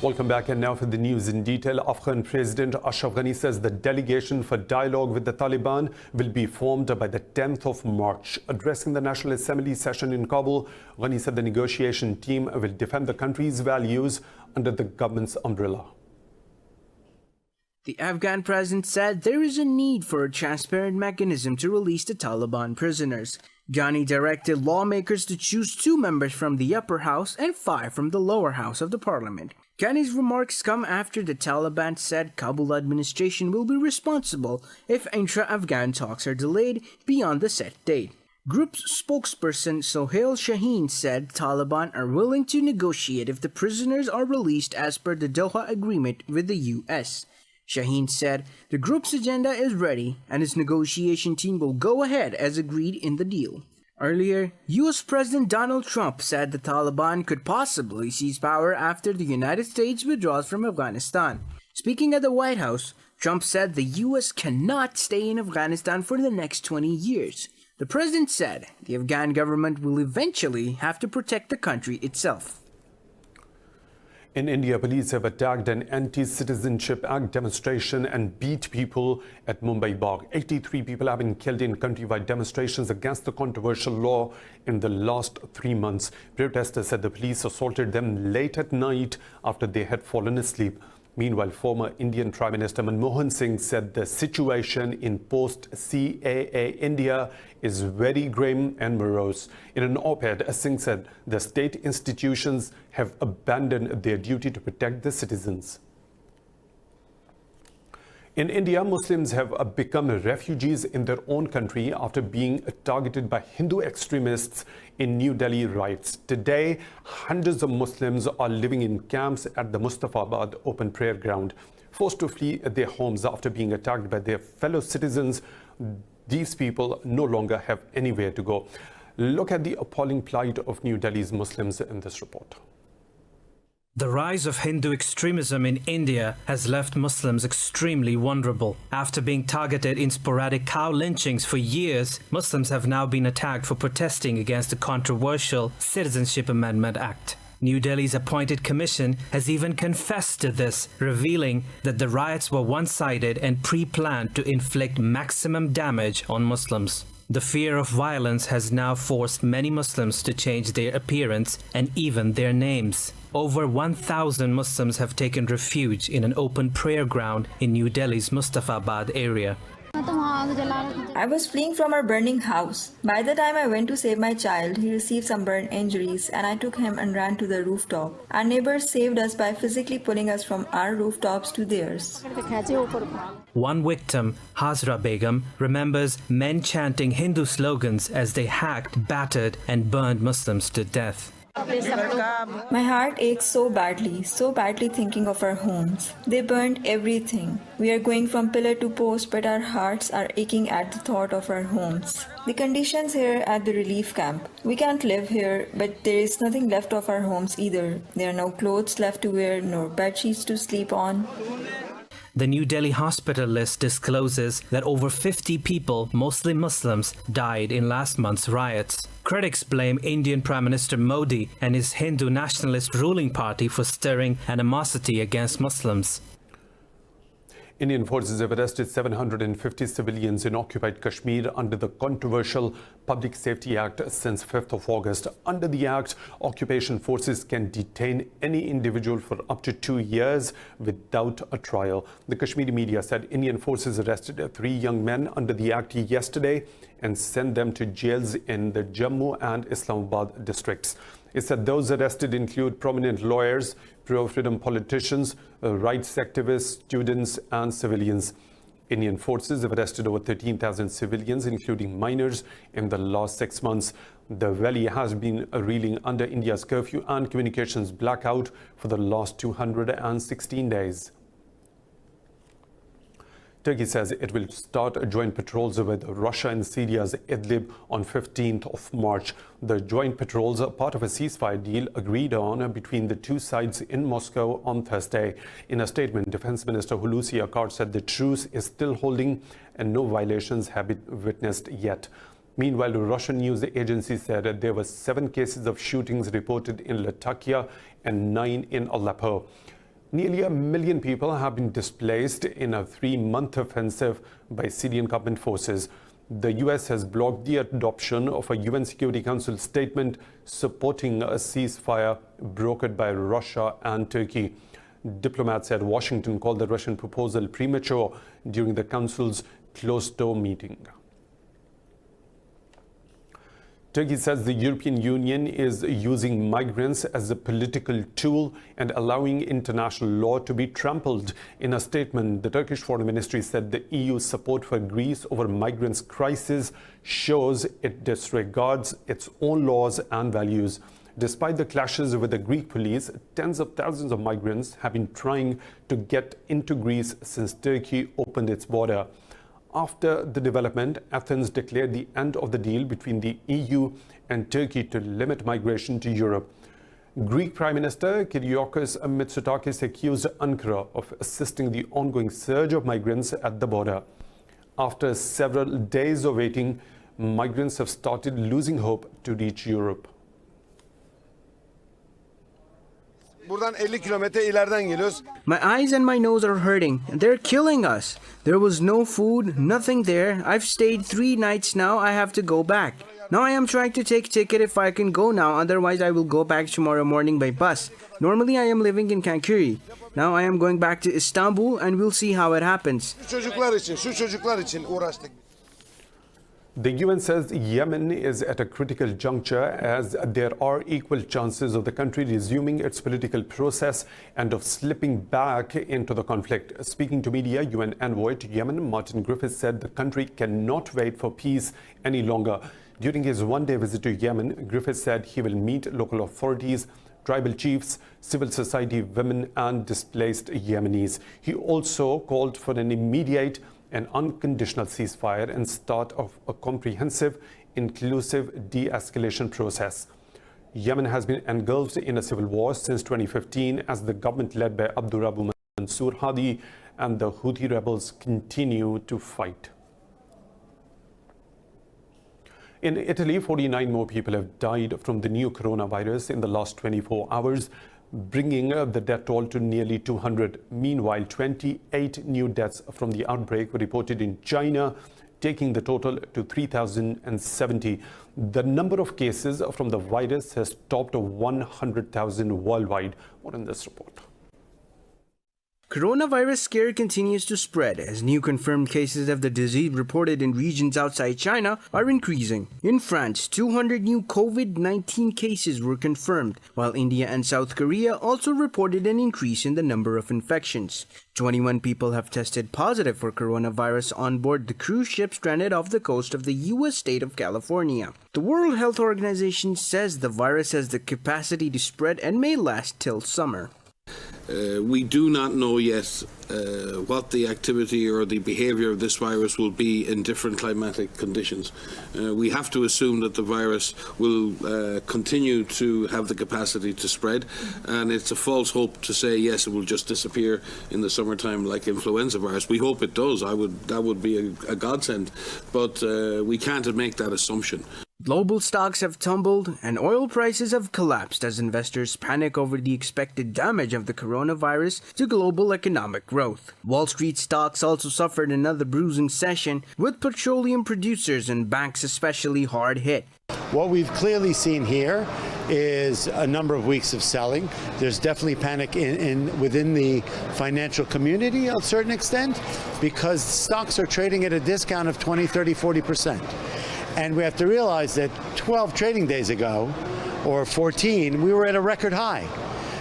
Welcome back, and now for the news in detail. Afghan President Ashraf Ghani says the delegation for dialogue with the Taliban will be formed by the 10th of March. Addressing the National Assembly session in Kabul, Ghani said the negotiation team will defend the country's values under the government's umbrella. The Afghan president said there is a need for a transparent mechanism to release the Taliban prisoners. Ghani directed lawmakers to choose 2 members from the upper house and 5 from the lower house of the parliament. Ghani's remarks come after the Taliban said Kabul administration will be responsible if intra-Afghan talks are delayed beyond the set date. Group's spokesperson Sohail Shaheen said Taliban are willing to negotiate if the prisoners are released as per the Doha agreement with the US. Shaheen said the group's agenda is ready and its negotiation team will go ahead as agreed in the deal. Earlier, US President Donald Trump said the Taliban could possibly seize power after the United States withdraws from Afghanistan. Speaking at the White House, Trump said the US cannot stay in Afghanistan for the next 20 years. The president said the Afghan government will eventually have to protect the country itself. In India, police have attacked an Anti-Citizenship Act demonstration and beat people at Mumbai Bagh. 83 people have been killed in countrywide demonstrations against the controversial law in the last 3 months. Protesters said the police assaulted them late at night after they had fallen asleep. Meanwhile, former Indian Prime Minister Manmohan Singh said the situation in post-CAA India is very grim and morose. In an op-ed, Singh said the state institutions have abandoned their duty to protect the citizens. In India, Muslims have become refugees in their own country after being targeted by Hindu extremists in New Delhi riots. Today, hundreds of Muslims are living in camps at the Mustafabad open prayer ground. Forced to flee their homes after being attacked by their fellow citizens, these people no longer have anywhere to go. Look at the appalling plight of New Delhi's Muslims in this report. The rise of Hindu extremism in India has left Muslims extremely vulnerable. After being targeted in sporadic cow lynchings for years, Muslims have now been attacked for protesting against the controversial Citizenship Amendment Act. New Delhi's appointed commission has even confessed to this, revealing that the riots were one-sided and pre-planned to inflict maximum damage on Muslims. The fear of violence has now forced many Muslims to change their appearance and even their names. Over 1,000 Muslims have taken refuge in an open prayer ground in New Delhi's Mustafabad area. I was fleeing from our burning house. By the time I went to save my child, he received some burn injuries and I took him and ran to the rooftop. Our neighbors saved us by physically pulling us from our rooftops to theirs. One victim, Hazra Begum, remembers men chanting Hindu slogans as they hacked, battered and burned Muslims to death. My heart aches so badly thinking of our homes. They burned everything. We are going from pillar to post, but our hearts are aching at the thought of our homes. The conditions here at the relief camp. We can't live here, but there is nothing left of our homes either. There are no clothes left to wear, nor bed sheets to sleep on. The New Delhi hospital list discloses that over 50 people, mostly Muslims, died in last month's riots. Critics blame Indian Prime Minister Modi and his Hindu nationalist ruling party for stirring animosity against Muslims. Indian forces have arrested 750 civilians in occupied Kashmir under the controversial Public Safety Act since 5th of August. Under the Act, occupation forces can detain any individual for up to 2 years without a trial. The Kashmiri media said Indian forces arrested 3 young men under the Act yesterday and sent them to jails in the Jammu and Islamabad districts. It said those arrested include prominent lawyers, pro-freedom politicians, rights activists, students and civilians. Indian forces have arrested over 13,000 civilians, including minors, in the last 6 months. The valley has been reeling under India's curfew and communications blackout for the last 216 days. Turkey says it will start joint patrols with Russia in Syria's Idlib on 15th of March. The joint patrols are part of a ceasefire deal agreed on between the two sides in Moscow on Thursday. In a statement, Defense Minister Hulusi Akar said the truce is still holding and no violations have been witnessed yet. Meanwhile, the Russian news agency said that there were 7 cases of shootings reported in Latakia and 9 in Aleppo. Nearly 1 million people have been displaced in a 3-month offensive by Syrian government forces. The US has blocked the adoption of a UN Security Council statement supporting a ceasefire brokered by Russia and Turkey. Diplomats at Washington called the Russian proposal premature during the Council's closed-door meeting. Turkey says the European Union is using migrants as a political tool and allowing international law to be trampled. In a statement, the Turkish Foreign Ministry said the EU's support for Greece over migrants' crisis shows it disregards its own laws and values. Despite the clashes with the Greek police, tens of thousands of migrants have been trying to get into Greece since Turkey opened its border. After the development, Athens declared the end of the deal between the EU and Turkey to limit migration to Europe. Greek Prime Minister Kyriakos Mitsotakis accused Ankara of assisting the ongoing surge of migrants at the border. After several days of waiting, migrants have started losing hope to reach Europe. Buradan 50 kilometre ileriden geliyoruz. My eyes and my nose are hurting. They're killing us. There was no food, nothing there. I've stayed 3 nights now. I have to go back. Now I am trying to take ticket if I can go now. Otherwise, I will go back tomorrow morning by bus. Normally, I am living in Kankuri. Now I am going back to Istanbul and we'll see how it happens. Şu çocuklar için uğraştık. The UN says Yemen is at a critical juncture as there are equal chances of the country resuming its political process and of slipping back into the conflict. Speaking to media, UN envoy to Yemen, Martin Griffiths, said the country cannot wait for peace any longer. During his one-day visit to Yemen, Griffiths said he will meet local authorities, tribal chiefs, civil society, women and displaced Yemenis. He also called for an immediate and unconditional ceasefire and start of a comprehensive, inclusive de-escalation process. Yemen has been engulfed in a civil war since 2015 as the government led by Abdurrahman Mansour Hadi and the Houthi rebels continue to fight. In Italy, 49 more people have died from the new coronavirus in the last 24 hours, bringing the death toll to nearly 200. Meanwhile, 28 new deaths from the outbreak were reported in China, taking the total to 3,070. The number of cases from the virus has topped 100,000 worldwide. More in this report. Coronavirus scare continues to spread as new confirmed cases of the disease reported in regions outside China are increasing. In France, 200 new COVID-19 cases were confirmed, while India and South Korea also reported an increase in the number of infections. 21 people have tested positive for coronavirus on board the cruise ship stranded off the coast of the U.S. state of California. The World Health Organization says the virus has the capacity to spread and may last till summer. We do not know yet what the activity or the behavior of this virus will be in different climatic conditions. We have to assume that the virus will continue to have the capacity to spread, and it's a false hope to say yes, it will just disappear in the summertime like influenza virus. We hope it does. That would be a godsend, but we can't make that assumption. Global stocks have tumbled and oil prices have collapsed as investors panic over the expected damage of the coronavirus to global economic growth. Wall Street stocks also suffered another bruising session, with petroleum producers and banks especially hard hit. What we've clearly seen here is a number of weeks of selling. There's definitely panic within the financial community to a certain extent because stocks are trading at a discount of 20, 30, 40%. And we have to realize that 12 trading days ago, or 14, we were at a record high.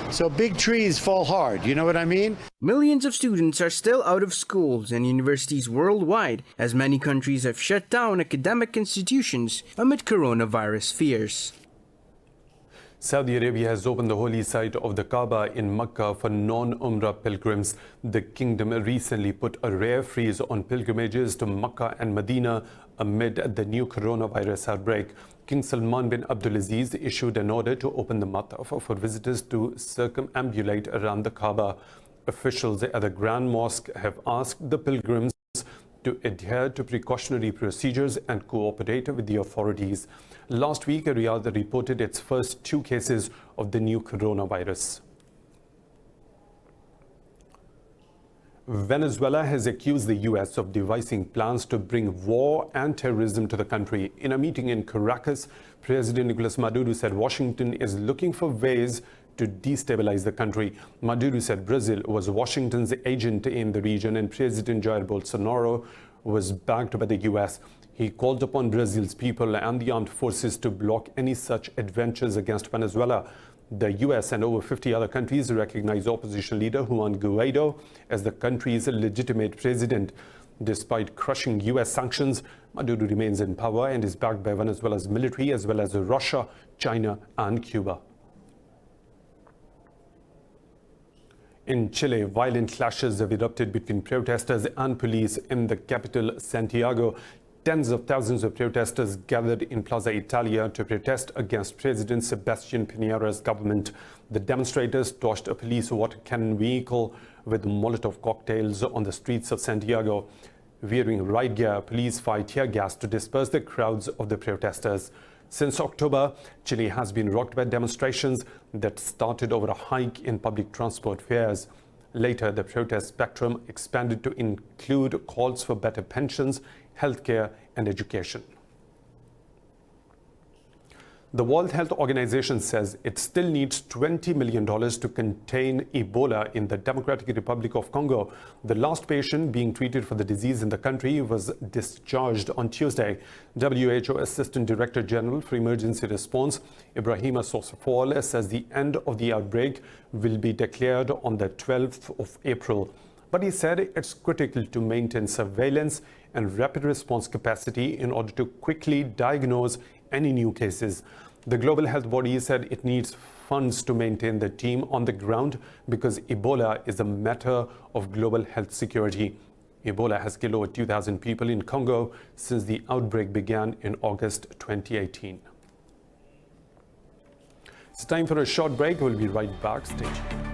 So big trees fall hard, you know what I mean? Millions of students are still out of schools and universities worldwide, as many countries have shut down academic institutions amid coronavirus fears. Saudi Arabia has opened the holy site of the Kaaba in Mecca for non-Umrah pilgrims. The kingdom recently put a rare freeze on pilgrimages to Mecca and Medina amid the new coronavirus outbreak. King Salman bin Abdulaziz issued an order to open the Mataf for visitors to circumambulate around the Kaaba. Officials at the Grand Mosque have asked the pilgrims to adhere to precautionary procedures and cooperate with the authorities. Last week, Riyadh reported its first 2 cases of the new coronavirus. Venezuela has accused the U.S. of devising plans to bring war and terrorism to the country. In a meeting in Caracas, President Nicolas Maduro said Washington is looking for ways to destabilize the country. Maduro said Brazil was Washington's agent in the region and President Jair Bolsonaro was backed by the U.S. He called upon Brazil's people and the armed forces to block any such adventures against Venezuela. The US and over 50 other countries recognize opposition leader Juan Guaido as the country's legitimate president. Despite crushing US sanctions, Maduro remains in power and is backed by Venezuela's military as well as Russia, China and Cuba. In Chile, violent clashes have erupted between protesters and police in the capital, Santiago. Tens of thousands of protesters gathered in Plaza Italia to protest against President Sebastián Piñera's government. The demonstrators torched a police water cannon vehicle with Molotov cocktails on the streets of Santiago. Wearing riot gear, police fired tear gas to disperse the crowds of the protesters. Since October, Chile has been rocked by demonstrations that started over a hike in public transport fares. Later, the protest spectrum expanded to include calls for better pensions, healthcare and education. The World Health Organization says it still needs $20 million to contain Ebola in the Democratic Republic of Congo. The last patient being treated for the disease in the country was discharged on Tuesday. WHO Assistant Director General for Emergency Response, Ibrahima Sosofol, says the end of the outbreak will be declared on the 12th of April. But he said it's critical to maintain surveillance and rapid response capacity in order to quickly diagnose any new cases. The global health body said it needs funds to maintain the team on the ground because Ebola is a matter of global health security. Ebola has killed over 2,000 people in Congo since the outbreak began in August 2018. It's time for a short break. We'll be right back. Stay tuned.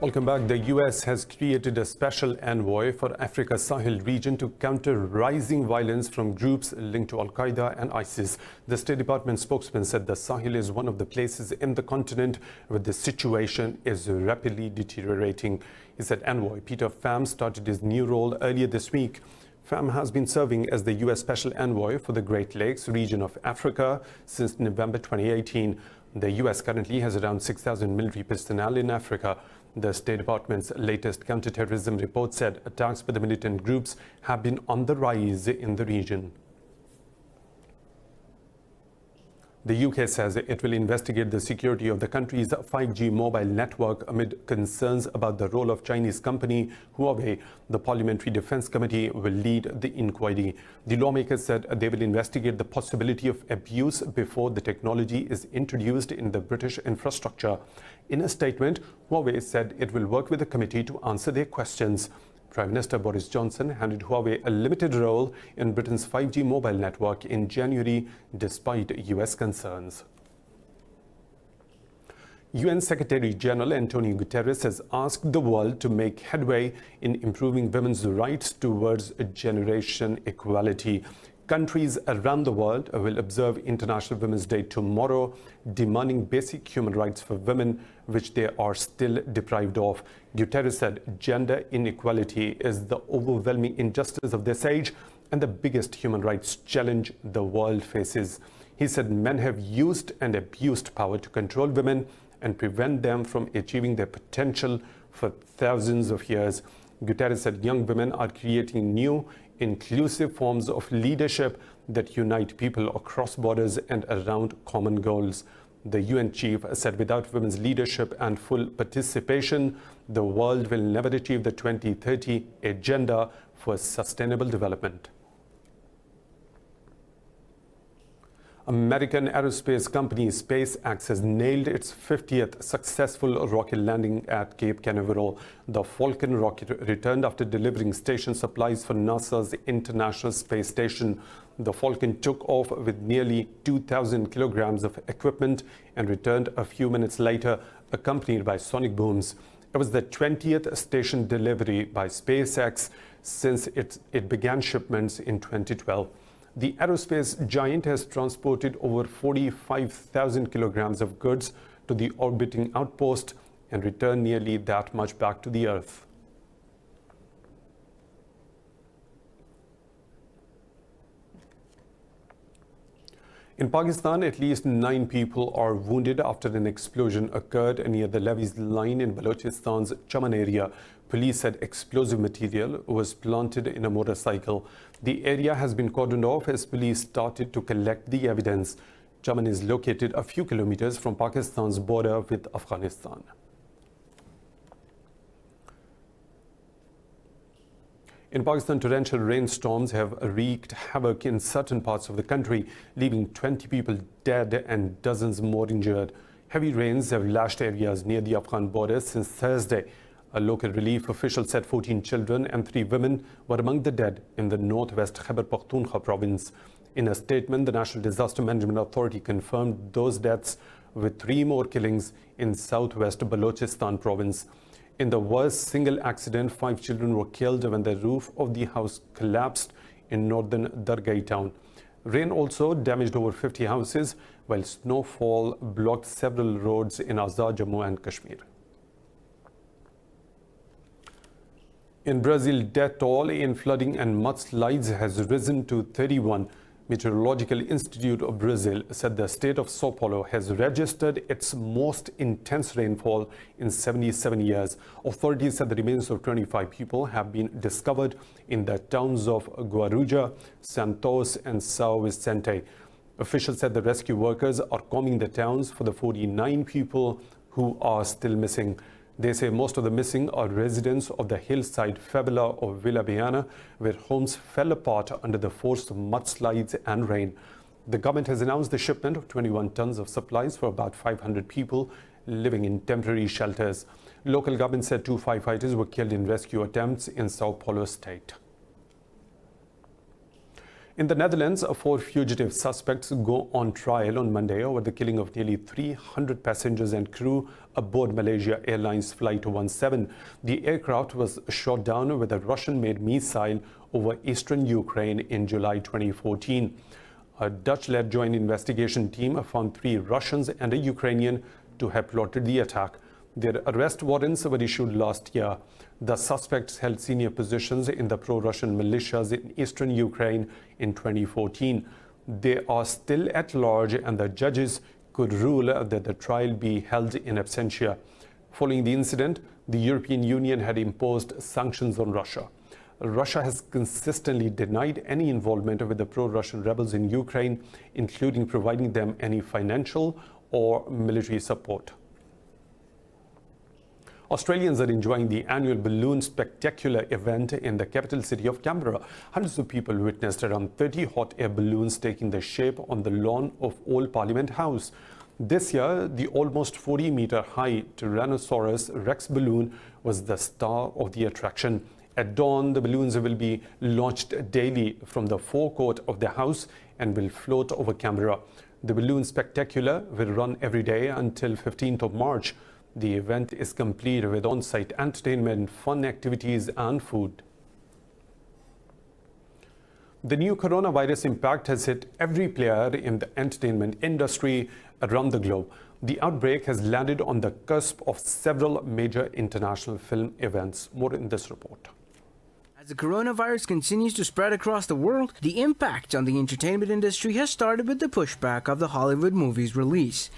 Welcome back. The US has created a special envoy for Africa's Sahel region to counter rising violence from groups linked to Al-Qaeda and ISIS. The State Department spokesman said the Sahel is one of the places in the continent where the situation is rapidly deteriorating. He said envoy Peter Pham started his new role earlier this week. Pham has been serving as the US Special Envoy for the Great Lakes region of Africa since November 2018. The US currently has around 6,000 military personnel in Africa. The State Department's latest counterterrorism report said attacks by the militant groups have been on the rise in the region. The UK says it will investigate the security of the country's 5G mobile network amid concerns about the role of Chinese company Huawei. The Parliamentary Defense Committee will lead the inquiry. The lawmakers said they will investigate the possibility of abuse before the technology is introduced in the British infrastructure. In a statement, Huawei said it will work with the committee to answer their questions. Prime Minister Boris Johnson handed Huawei a limited role in Britain's 5G mobile network in January, despite US concerns. UN Secretary General Antonio Guterres has asked the world to make headway in improving women's rights towards generation equality. Countries around the world will observe International Women's Day tomorrow, demanding basic human rights for women, which they are still deprived of. Guterres said gender inequality is the overwhelming injustice of this age and the biggest human rights challenge the world faces. He said men have used and abused power to control women and prevent them from achieving their potential for thousands of years. Guterres said young women are creating new, inclusive forms of leadership that unite people across borders and around common goals. The UN chief said without women's leadership and full participation, the world will never achieve the 2030 Agenda for Sustainable Development. American aerospace company SpaceX has nailed its 50th successful rocket landing at Cape Canaveral. The Falcon rocket returned after delivering station supplies for NASA's International Space Station. The Falcon took off with nearly 2,000 kilograms of equipment and returned a few minutes later, accompanied by sonic booms. It was the 20th station delivery by SpaceX since it began shipments in 2012. The aerospace giant has transported over 45,000 kilograms of goods to the orbiting outpost and returned nearly that much back to the Earth. In Pakistan, at least 9 people are wounded after an explosion occurred near the levees line in Balochistan's Chaman area. Police said explosive material was planted in a motorcycle. The area has been cordoned off as police started to collect the evidence. Chaman is located a few kilometers from Pakistan's border with Afghanistan. In Pakistan, torrential rainstorms have wreaked havoc in certain parts of the country, leaving 20 people dead and dozens more injured. Heavy rains have lashed areas near the Afghan border since Thursday. A local relief official said 14 children and 3 women were among the dead in the northwest Khyber Pakhtunkhwa province. In a statement, the National Disaster Management Authority confirmed those deaths, with 3 more killings in southwest Balochistan province. In the worst single accident, 5 children were killed when the roof of the house collapsed in northern Dargai town. Rain also damaged over 50 houses, while snowfall blocked several roads in Azad, Jammu and Kashmir. In Brazil, death toll in flooding and mudslides has risen to 31. Meteorological Institute of Brazil said the state of Sao Paulo has registered its most intense rainfall in 77 years. Authorities said the remains of 25 people have been discovered in the towns of Guarujá, Santos and São Vicente. Officials said the rescue workers are combing the towns for the 49 people who are still missing. They say most of the missing are residents of the hillside favela of Vila Biana, where homes fell apart under the force of mudslides and rain. The government has announced the shipment of 21 tons of supplies for about 500 people living in temporary shelters. Local government said 2 firefighters were killed in rescue attempts in Sao Paulo state. In the Netherlands, 4 fugitive suspects go on trial on Monday over the killing of nearly 300 passengers and crew aboard Malaysia Airlines Flight 17. The aircraft was shot down with a Russian-made missile over eastern Ukraine in July 2014. A Dutch-led joint investigation team found 3 Russians and a Ukrainian to have plotted the attack. Their arrest warrants were issued last year. The suspects held senior positions in the pro-Russian militias in eastern Ukraine in 2014. They are still at large, and the judges could rule that the trial be held in absentia. Following the incident, the European Union had imposed sanctions on Russia. Russia has consistently denied any involvement with the pro-Russian rebels in Ukraine, including providing them any financial or military support. Australians are enjoying the annual Balloon Spectacular event in the capital city of Canberra. Hundreds of people witnessed around 30 hot air balloons taking the shape on the lawn of Old Parliament House. This year, the almost 40-meter-high Tyrannosaurus Rex balloon was the star of the attraction. At dawn, the balloons will be launched daily from the forecourt of the house and will float over Canberra. The Balloon Spectacular will run every day until 15th of March. The event is complete with on-site entertainment, fun activities and food. The new coronavirus impact has hit every player in the entertainment industry around the globe. The outbreak has landed on the cusp of several major international film events. More in this report. As the coronavirus continues to spread across the world, the impact on the entertainment industry has started with the pushback of the Hollywood movie's release.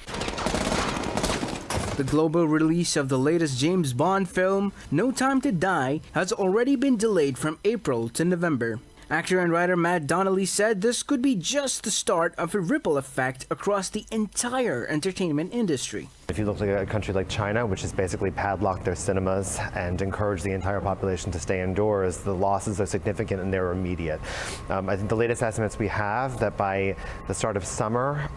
The global release of the latest James Bond film, No Time to Die, has already been delayed from April to November. Actor and writer Matt Donnelly said this could be just the start of a ripple effect across the entire entertainment industry. If you look at a country like China, which has basically padlocked their cinemas and encouraged the entire population to stay indoors, the losses are significant and they're immediate. I think the latest estimates we have that by the start of summer,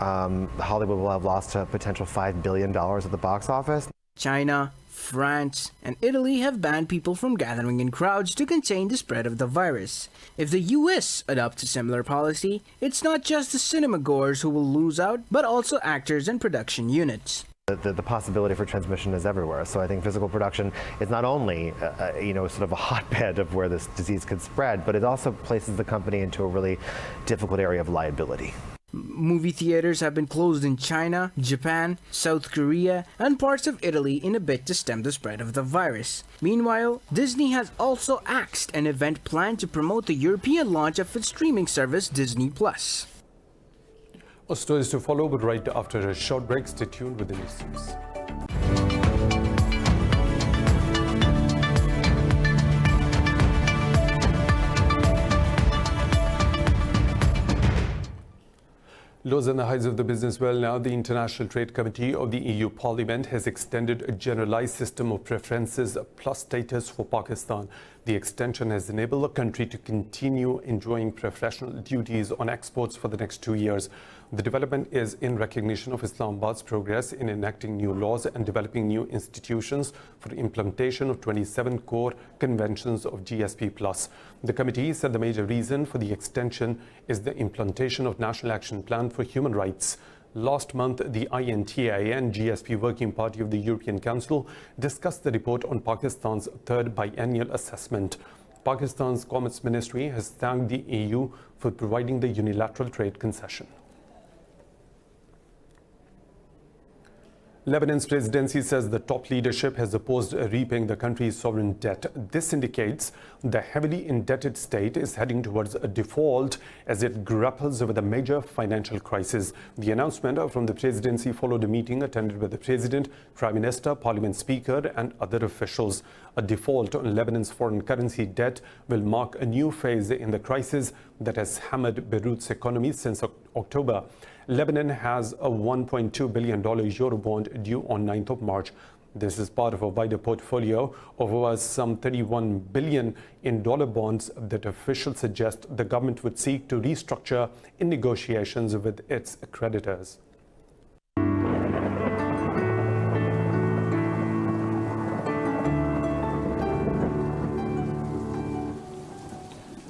Hollywood will have lost a potential $5 billion at the box office. China, France, and Italy have banned people from gathering in crowds to contain the spread of the virus. If the US adopts a similar policy, it's not just the cinema goers who will lose out, but also actors and production units. The possibility for transmission is everywhere. So I think physical production is not only, sort of a hotbed of where this disease could spread, but it also places the company into a really difficult area of liability. Movie theaters have been closed in China, Japan, South Korea, and parts of Italy in a bid to stem the spread of the virus. Meanwhile, Disney has also axed an event planned to promote the European launch of its streaming service Disney+. More stories to follow, but right after a short break. Stay tuned with the news. Lows and the highs of the business world now. The International Trade Committee of the EU Parliament has extended a generalized system of preferences plus status for Pakistan. The extension has enabled the country to continue enjoying preferential duties on exports for the next 2 years. The development is in recognition of Islamabad's progress in enacting new laws and developing new institutions for implementation of 27 core conventions of GSP+. The committee said the major reason for the extension is the implementation of National Action Plan for Human Rights. Last month, the INTA and GSP Working Party of the European Council discussed the report on Pakistan's third biennial assessment. Pakistan's Commerce Ministry has thanked the EU for providing the unilateral trade concession. Lebanon's presidency says the top leadership has opposed repaying the country's sovereign debt. This indicates the heavily indebted state is heading towards a default as it grapples with a major financial crisis. The announcement from the presidency followed a meeting attended by the president, prime minister, parliament speaker and other officials. A default on Lebanon's foreign currency debt will mark a new phase in the crisis that has hammered Beirut's economy since October. Lebanon has a $1.2 billion Eurobond due on 9th of March. This is part of a wider portfolio of over some $31 billion in dollar bonds that officials suggest the government would seek to restructure in negotiations with its creditors.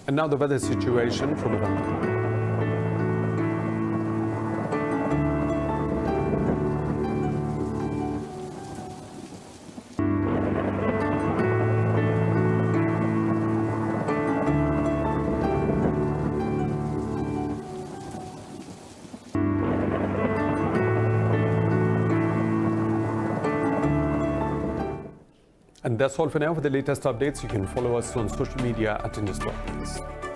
And now the weather situation from around the world. And that's all for now. For the latest updates, you can follow us on social media at Indus Special.